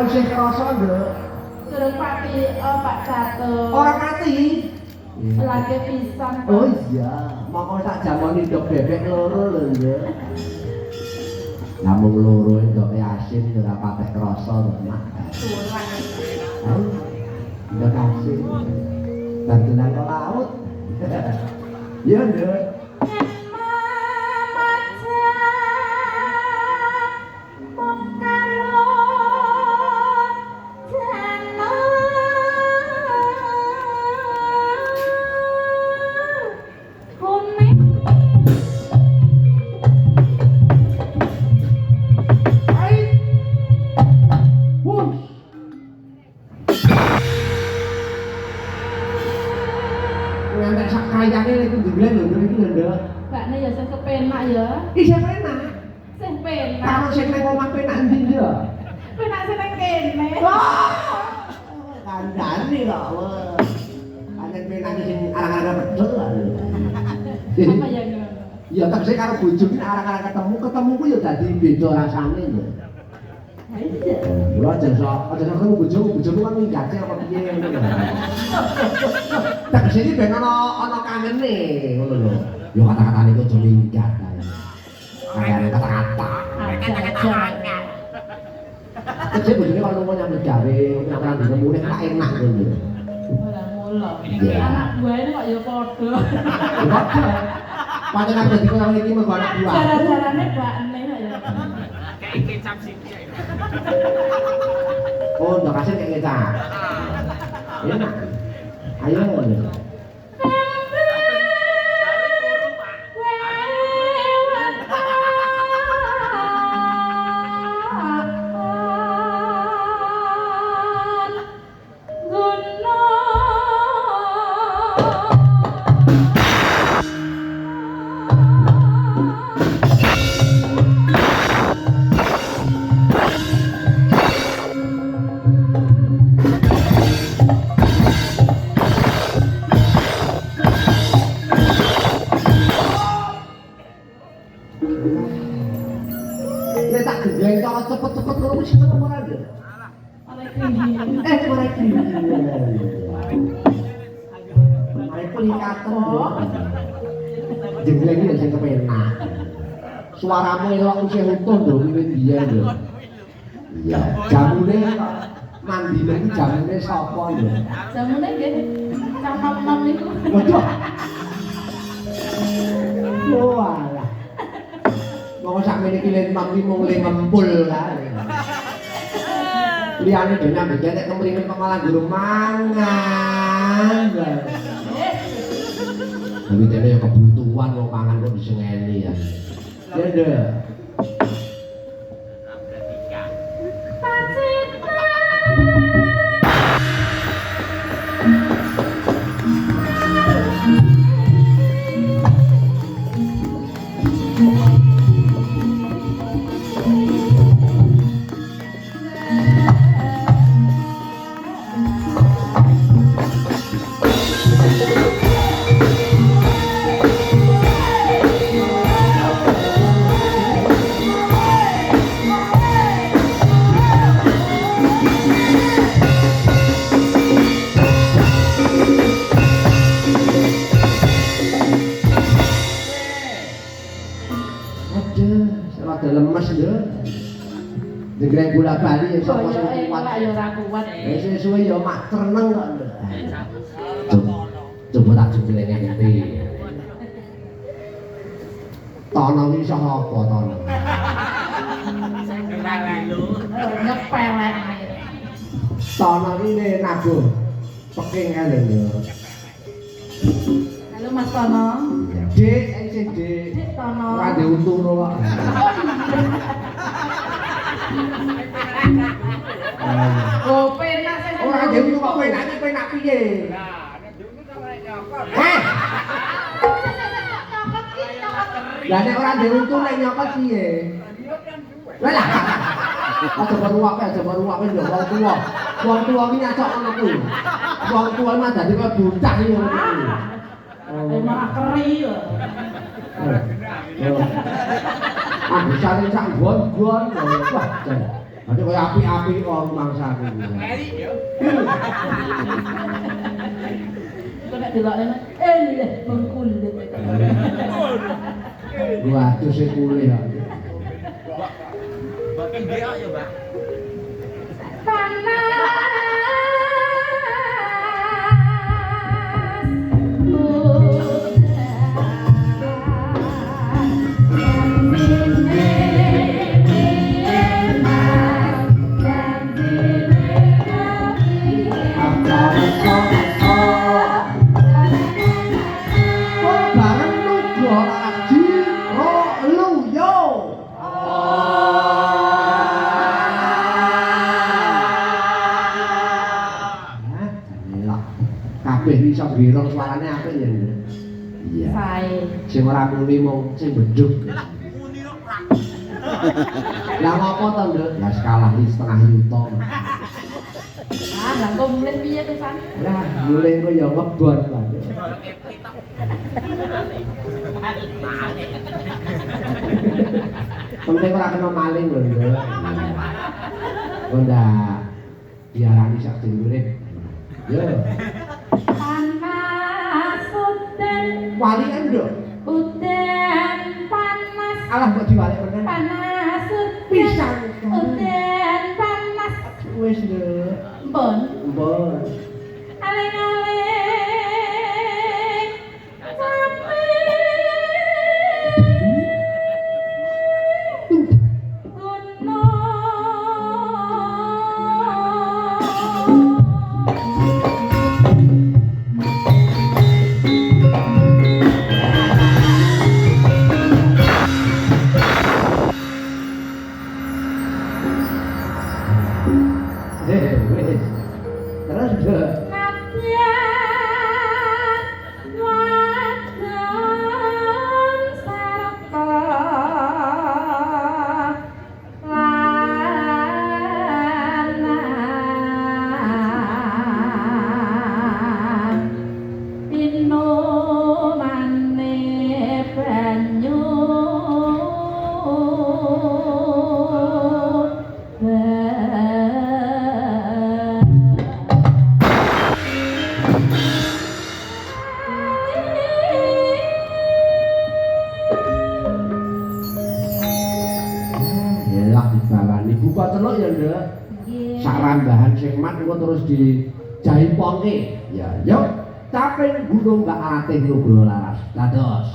sih krasa nduk. Durung pati Pak Catur. Ora mati. Lagi pisan. Oh iya, mongko tak jamoni ndok bebek loro lho, Nduk. Namung loro ndok asin ora patek krasa lho, Mak. Kurang. Ndok asin. Bantulan ke laut. Iya, Nduk. Ngantek sak kayane lek ndulen lho iki lho, Nduk. Bakne ya sing kepenak ya. Iki penak. Sing penak. Karo sing ning omah penak ndi, Nduk? Penak sing nang kene. Kandhane kok. Pancen penak sing arang-arang pedhel lho. Apa ya ngono? Ya tegese karo bojoku nek arang-arang ketemu ku ya dadi beda rasane lho. Ha iya. Lho aja ketemu bojoku kan minggate apa piye ngono lho. Tegese iki ben ana kangene ngono lho. Ya kata-katane ku aja minggat ae. Kayak kata-kata. Kata-kata. Tegese bojone kalau mau nyambut gawe nek ora ditemune kan enak ngono lho. Ora mulo. Iya. Anak buahnya kok ya padha. Pancen aku dadi koyo iki mergo anak buah. Cara-carane bakne kok ya. Kayak kecap sithik. Oh, ndok kasih kayak kecap. Enak. Ayo. Nek tak gendeng kok cepet-cepet kok wis ketemu ora lho. Oleh kringin. Ora iki. Mari pelikaten lho. Jengleng iki sing kepenak. Suaramu elok isih utuh lho wiwit biyen lho. Iya, jamune kok mandine iki jamune sapa lho? Jamune nggih cam-cam niku. Waduh. Oh alah. Mau sakmene iki len mangki mung le ngempul kae. Liyane dene ambek nek kemringen kok malah guru mangan. Tapi dene ya kebutuhan wong mangan kok disengeni ya. Ya nduk. Rada lemes lho. Jengreng bola bali ya sapa sing kuat. Kok ya ora kuat. Wis suwe ya mak treneng kok. Coba tak jengrenge ngerti. Tono iki saka apa tono? Ngepelek. Tono iki nabuh peking kae lho. Halo Mas Tono. Dik, sing Dik. Dik Tono. Ora ndek untung kok. Oh, penak sing Ora ndek untung kok penak piye? Lah nek ora ndek untung nek nyokot piye? Lah aja baru wae yo wong tuwa. Wong tuwa iki nyacok ngono kuwi. Wong tuwa mah dadi kaya bocah iki ngono kuwi. malah keri lho. Ah, saling sak gon-gon. Wah, Ada kaya api-api kok mangsane. Ngeri yo. Kok nek delokne mengkulit. Gua atus e kule ya. Mbak ide ya, Mbak. Kabeh iso girong suarane apik ya. Iya. Sae. Sing ora muni mung sing beduk. Muni kok prak. Lah ngopo to, Nduk? Lah sekalah setengah juta. Ah, lah kok mulai piye to, San? Lah, mulai kok ya ngebon lah. Penting ora kena maling lho, Nduk. Kok ndak diarani sak urip. Yo. Panas uden, Walian, Nduk. uden panas. Alah kok diwalik meneh. Panas uden, Pisan. uden panas. Wis, Nduk. Mbon, Mbon. aling-aling. Sampai Wis. Terus, Nduk. Buka teluk ya, Nduk. Sak rambahan sing mat engko terus dijaiponke. Ya, yuk. Caping gunung gak alatih nugro laras. Dados.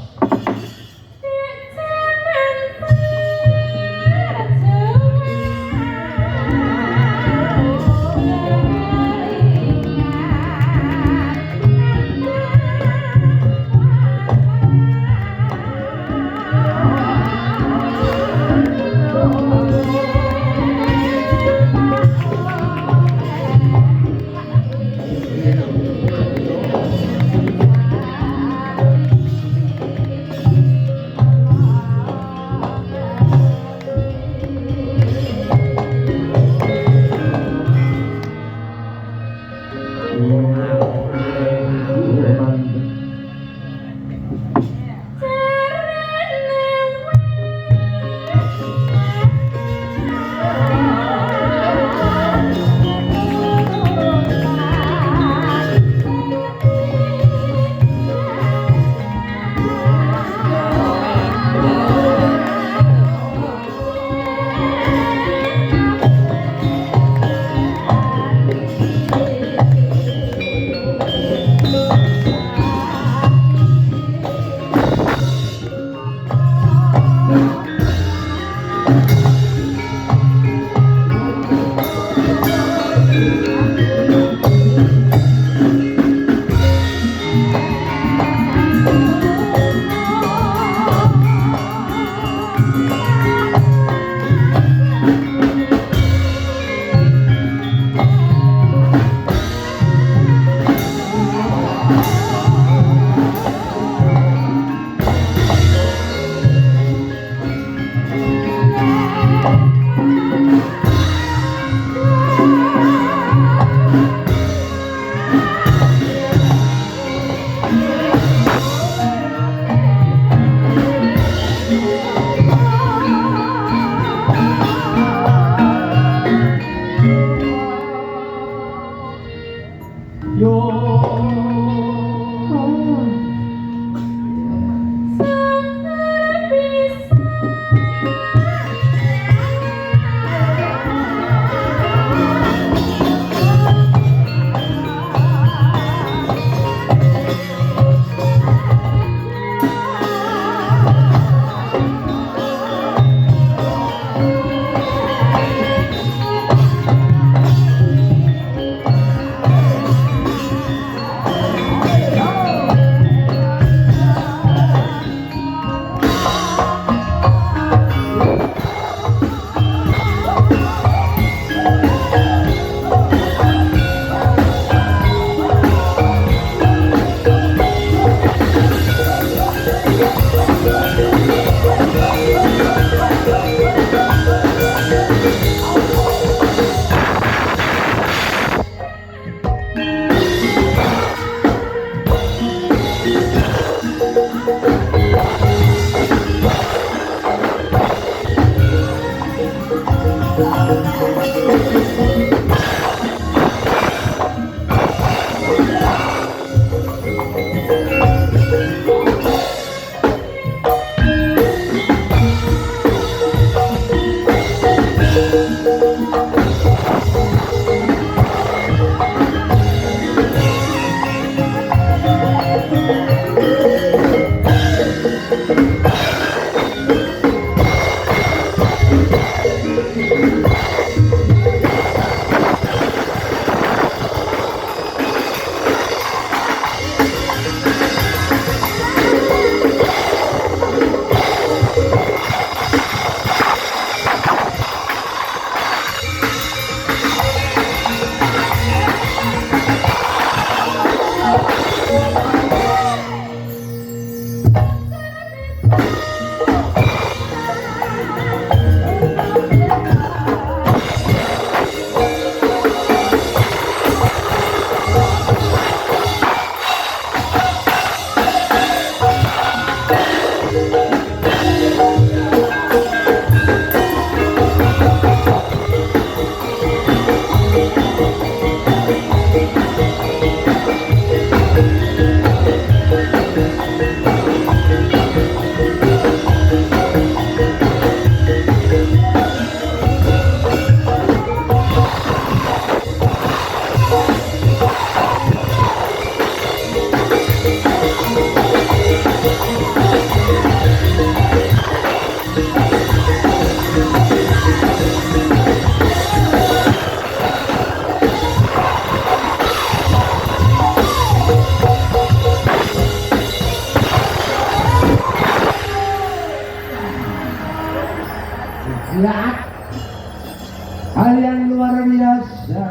Hal yang luar biasa.